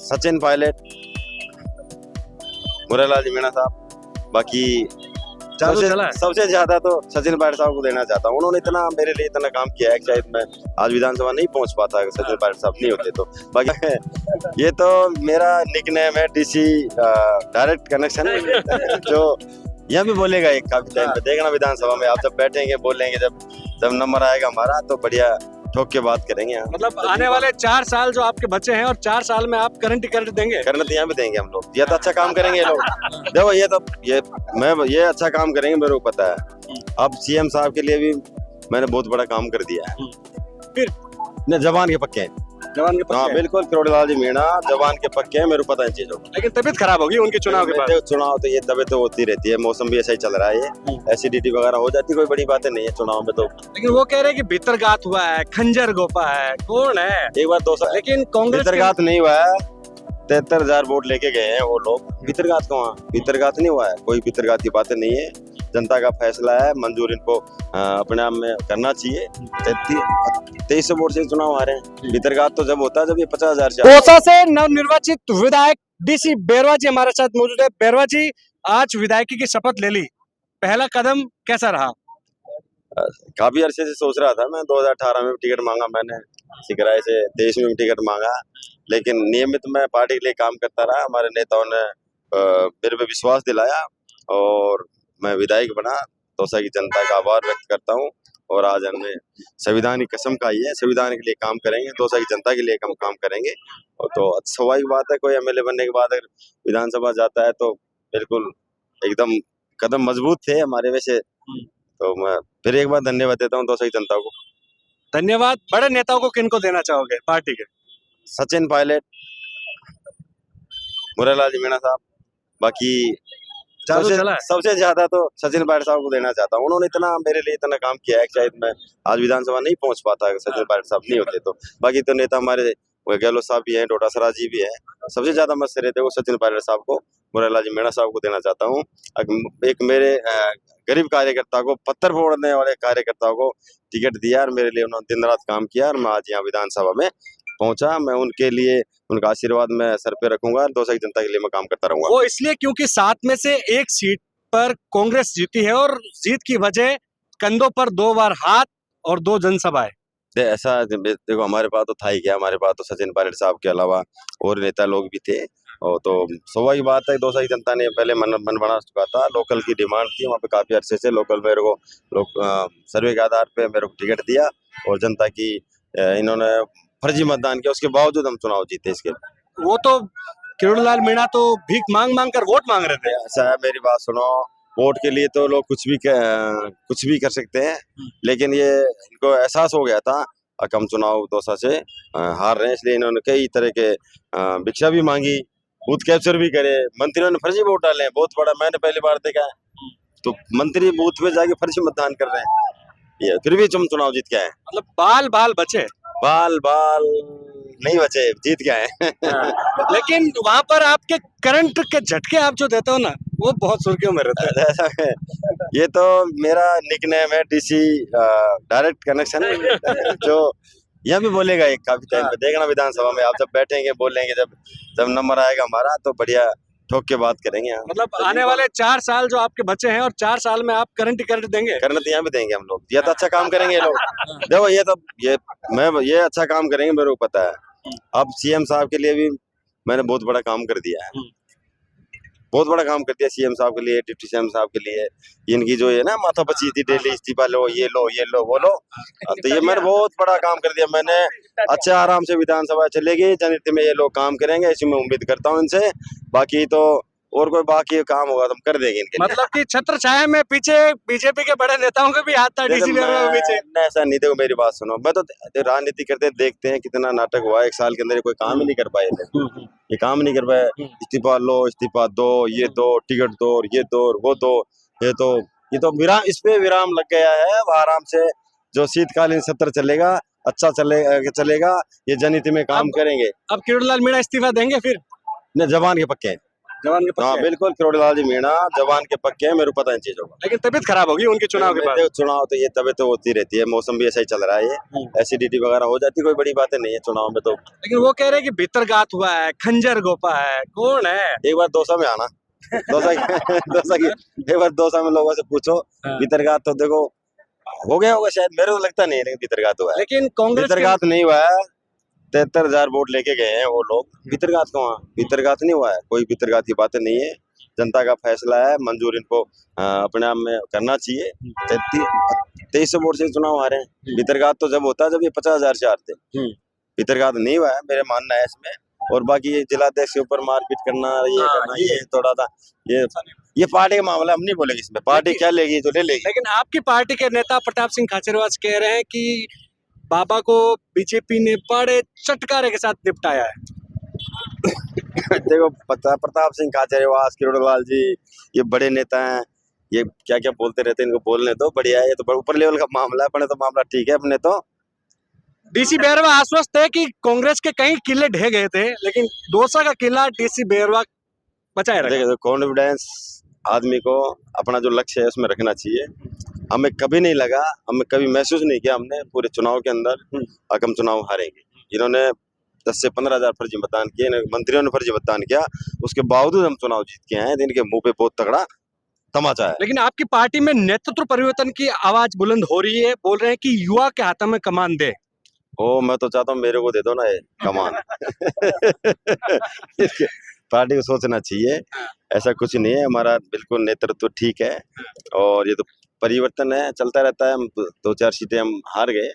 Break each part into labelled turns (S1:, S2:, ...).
S1: सचिन पायलट, मुरारलाल जी मीणा साहब। बाकी
S2: चालू चला है।
S1: सबसे ज्यादा तो सचिन पायलट साहब को देना चाहता हूँ। उन्होंने इतना मेरे लिए इतना काम किया है कि शायद मैं आज विधानसभा नहीं पहुंच पाता अगर सचिन पायलट साहब नहीं होते तो। बाकी ये तो मेरा निकनेम है डीसी डायरेक्ट कनेक्शन जो यह भी बोलेगा एक काफी टाइम पे देखना विधानसभा में आप जब बैठेंगे बोलेंगे जब नंबर आएगा हमारा तो बढ़िया ठोक के बात करेंगे यहाँ।
S2: मतलब आने वाले 4 साल जो आपके बचे हैं और 4 साल में आप करंट देंगे।
S1: करना तो यहाँ भी देंगे हम लोग। ये तो अच्छा काम करेंगे ये लोग। देखो ये अच्छा काम करेंगे मेरे को पता है। अब सीएम साहब के लिए भी मैंने बहुत बड़ा काम कर दिया है।
S2: फिर
S1: नहीं जवान के पक्के हैं।
S2: जवान के
S1: हाँ
S2: पक्के हैं।
S1: बिल्कुल करोड़लाल जी मीणा जवान के पक्के हैं मेरे को पता है चीजों।
S2: लेकिन तबीयत खराब होगी उनके चुनाव के बाद।
S1: चुनाव तो ये तबीयत तो होती रहती है। मौसम भी ऐसा ही चल रहा है। ये एसिडिटी वगैरह हो जाती है। कोई बड़ी बातें नहीं है चुनाव में तो।
S2: लेकिन वो कह रहे हैं कि भीतरघात हुआ है, खंजर गोपा है, कौन है?
S1: एक बार 200
S2: लेकिन कांग्रेस
S1: भीतरघात नहीं हुआ है। 73,000 वोट लेके गए हैं वो लोग। भीतरघात कहाँ? भीतरघात नहीं हुआ है। कोई भीतरघात की बातें नहीं है। जनता का फैसला है। मंजूर इनको अपने आप में करना चाहिए। 23 वोट से चुनाव आ रहे हैं। भीतरघात तो जब होता है जब ये 50,000 से।
S2: दौसा से नवनिर्वाचित विधायक डीसी बेरवा जी हमारे साथ मौजूद है। बेरवा जी, आज विधायकी की शपथ ले ली, पहला कदम कैसा रहा?
S1: काफी अरसे से सोच रहा था मैं। 2018 में भी टिकट मांगा मैंने सिकराय से, 23 में भी टिकट मांगा, लेकिन नियमित मैं पार्टी के लिए काम करता रहा। हमारे नेताओं ने मेरे पे विश्वास दिलाया और मैं विधायक बना। दौसा की जनता का आभार व्यक्त करता हूँ और आज हमने संविधान की कसम खाई है। संविधान के लिए काम करेंगे, दौसा की जनता के लिए हम काम करेंगे। और तो स्वाभाविक बात है कोई एमएलए बनने के बाद अगर विधानसभा जाता है तो बिल्कुल एकदम कदम मजबूत थे हमारे। वैसे तो मैं फिर एक बार धन्यवाद देता हूँ दौसा की जनता को।
S2: धन्यवाद। बड़े नेताओं को किनको देना चाहोगे पार्टी के?
S1: सचिन पायलट, मुरारलाल जी मीणा साहब। बाकी
S2: चालू चला है।
S1: सबसे ज्यादा तो सचिन पायलट साहब को देना चाहता हूँ। उन्होंने इतना मेरे लिए इतना काम किया है कि शायद मैं आज विधानसभा नहीं पहुंच पाता अगर सचिन पायलट साहब नहीं होते तो। बाकी तो नेता हमारे गहलोत साहब भी हैं, डोटासरा जी भी हैं। सबसे ज्यादा मत से रहते वो सचिन पायलट साहब को, मुरारलाल जी मीणा साहब को देना चाहता हूँ। एक मेरे गरीब कार्यकर्ता को, पत्थर फोड़ने वाले कार्यकर्ता को टिकट दिया और मेरे लिए उन्होंने दिन रात काम किया और मैं आज यहाँ विधानसभा में पहुंचा। मैं उनके लिए उनका आशीर्वाद मैं सर पे रखूंगा। दौसा की जनता के लिए मैं काम करता रहूंगा।
S2: वो इसलिए क्योंकि 7 में से 1 सीट पर कांग्रेस जीती है और जीत की वजह कंधों पर 2 बार हाथ और 2 जनसभाएं।
S1: ऐसा देखो हमारे पास तो था ही क्या। हमारे पास तो सचिन पायलट साहब के अलावा और नेता लोग भी थे। और तो स्वाभाविक बात है दौसा की जनता ने पहले मन बना चुका था। लोकल की डिमांड थी वहाँ पे काफी अरसे से। लोकल मेरे को सर्वे के आधार पे मेरे को टिकट दिया और जनता की इन्होंने फर्जी मतदान किया, उसके बावजूद हम चुनाव जीते। इसके
S2: वो तो किरोड़ीलाल मीणा तो भीख मांग मांग कर वोट मांग रहे थे।
S1: ऐसा है, मेरी बात सुनो। वोट के लिए तो लोग कुछ भी कर सकते हैं, लेकिन ये इनको एहसास हो गया था कि हम चुनाव दौसा से हार रहे हैं, इसलिए इन्होंने कई तरह के भिक्षा भी मांगी, बूथ कैप्चर भी करे। मंत्रियों ने फर्जी वोट डाले हैं, बहुत बड़ा मैंने पहली बार देखा है। तो मंत्री बूथ पे जाके फर्जी मतदान कर रहे हैं, ये फिर भी तुम चुनाव जीत के आए।
S2: मतलब बाल बाल बचे,
S1: बाल नहीं बचे, जीत गए हैं।
S2: लेकिन वहां पर आपके करंट के झटके आप जो देते हो ना, वो बहुत सुर्खियों में रहते हैं।
S1: ये तो मेरा निकनेम है डीसी डायरेक्ट कनेक्शन जो यह भी बोलेगा एक काफी टाइम पे देखना विधानसभा में आप जब बैठेंगे बोलेंगे जब नंबर आएगा हमारा तो बढ़िया ठोक के बात करेंगे यहाँ।
S2: मतलब आने वाले 4 साल जो आपके बचे हैं और 4 साल में आप करंट देंगे।
S1: करना तो यहाँ भी देंगे हम लोग। ये तो अच्छा काम करेंगे ये लोग। देखो ये अच्छा काम करेंगे मेरे को पता है। अब सीएम साहब के लिए भी मैंने बहुत बड़ा काम कर दिया है। बहुत बड़ा काम कर दिया सीएम साहब के लिए, डिप्टी सीएम साहब के लिए। इनकी जो है ना माथा पची थी डेली इस्तीफा लो, ये लो वो लो, तो ये मैंने बहुत बड़ा काम कर दिया। मैंने अच्छा आराम से विधानसभा चलेगी, जनहित में ये लोग काम करेंगे, इसमें उम्मीद करता हूँ इनसे। बाकी तो और कोई बाकी काम होगा तो हम कर देंगे इनके।
S2: मतलब कि छत्र छाया में पीछे बीजेपी के बड़े नेताओं के भी हाथ था डीसी बेरवा के पीछे।
S1: ऐसा नहीं, देखो मेरी बात सुनो। मैं तो राजनीति करते देखते हैं कितना नाटक हुआ। 1 साल के अंदर कोई काम ही नहीं कर पाए थे। ये काम नहीं कर पाए। इस्तीफा लो, इस्तीफा दो, ये दो, टिकट दो, ये दो, वो दो, ये तो विराम, इस पे विराम लग गया है। वो आराम से जो शीतकालीन सत्र चलेगा अच्छा चलेगा। ये जनहित में काम करेंगे।
S2: अब किरोड़ीलाल मीणा इस्तीफा देंगे फिर?
S1: जवान के पक्के हैं।
S2: जवान के
S1: हाँ
S2: पक्के हैं।
S1: बिल्कुल, करोड़ीलाल जी मीणा जवान के पक्के हैं, मेरे को पता इन चीजों का।
S2: लेकिन तबीयत खराब होगी उनके चुनाव के बाद।
S1: देखो, चुनाव तो ये तबीयत तो होती रहती है, मौसम भी ऐसा ही चल रहा है, ये एसिडिटी वगैरह हो जाती है, कोई बड़ी बात नहीं है चुनाव में तो।
S2: लेकिन वो कह रहे हैं कि भीतरघात हुआ है, खंजर गोपा है, कौन है?
S1: एक बार दौसा में आना, दौसा दौसा की एक बार दौसा में लोगों से पूछो,
S2: हाँ।
S1: भीतरघात तो देखो हो गया होगा शायद, मेरे को लगता नहीं है लेकिन भीतरघात हुआ है।
S2: लेकिन कांग्रेस के
S1: भीतरघात नहीं हुआ है, 73,000 वोट लेके गए हैं वो लोग, भीतरघात कहाँ, भीतरघात नहीं हुआ है, कोई भीतरघात की बातें नहीं है, जनता का फैसला है, मंजूर इनको अपने आप में करना चाहिए। 23 वोट से चुनाव हारे हैं, भीतरघात तो जब होता है जब ये 50,000 से हारते, भीतरघात नहीं हुआ है मेरे मानना है इसमें। और बाकी ये जिलाध्यक्ष के ऊपर मारपीट करना, ये
S2: हाँ,
S1: करना, ये थोड़ा सा ये पार्टी का मामला, हम नहीं बोलेंगे इसमें, पार्टी क्या लेगी तो ले लेगी।
S2: लेकिन आपकी पार्टी के नेता प्रताप सिंह खाचरियावास कह रहे हैं कि बाबा को बीजेपी ने बड़े चटकारे के साथ निपटाया है।
S1: देखो प्रताप सिंह खाचरियावास, करोड़ीलाल जी, ये बड़े नेता हैं, ये क्या क्या बोलते रहते हैं, इनको बोलने दो, बढ़िया है, ये तो ऊपर लेवल का मामला है, अपने तो मामला ठीक है अपने तो।
S2: डीसी बेरवा आश्वस्त है कि कांग्रेस के कई किले ढह गए थे, लेकिन दौसा का किला डीसी बेरवा बचाए रखा।
S1: देखो कॉन्फिडेंस आदमी को अपना जो लक्ष्य है उसमें रखना चाहिए। हमें कभी नहीं लगा, हमें कभी महसूस नहीं किया हमने पूरे चुनाव के अंदर कि हम चुनाव हारेंगे। इन्होंने 10 से 15,000 फर्जी मतदान किए, मंत्रियों ने फर्जी मतदान किया, उसके बावजूद हम चुनाव जीत के आए हैं। इनके मुंह पे बहुत तगड़ा तमाचा है।
S2: लेकिन आपकी पार्टी में नेतृत्व परिवर्तन की आवाज बुलंद हो रही है, बोल रहे हैं कि युवा के हाथों में कमान दे।
S1: ओ मैं तो चाहता हूँ मेरे को दे दो ना ये कमान। पार्टी को सोचना चाहिए, ऐसा कुछ नहीं है, हमारा बिल्कुल नेतृत्व ठीक है और ये तो परिवर्तन है, चलता रहता है। हम 2-4 सीटें हम हार गए,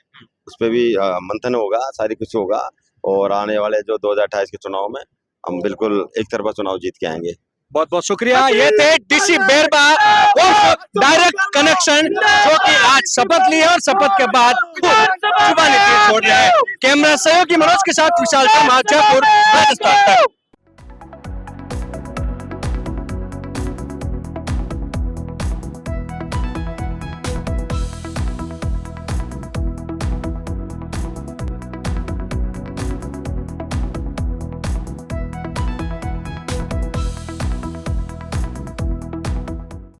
S1: उस पर भी मंथन होगा, सारी कुछ होगा और आने वाले जो 2028 के चुनाव में हम बिल्कुल एक तरफा चुनाव जीत के आएंगे।
S2: बहुत बहुत शुक्रिया। ये थे डीसी बेरवा डायरेक्ट कनेक्शन, जो कि आज शपथ ली है और शपथ के बाद जुबानी तीर छोड़ रहे हैं। कैमरा सहयोगी मनोज के साथ विशाल शर्मा, जयपुर, राजस्थान तक।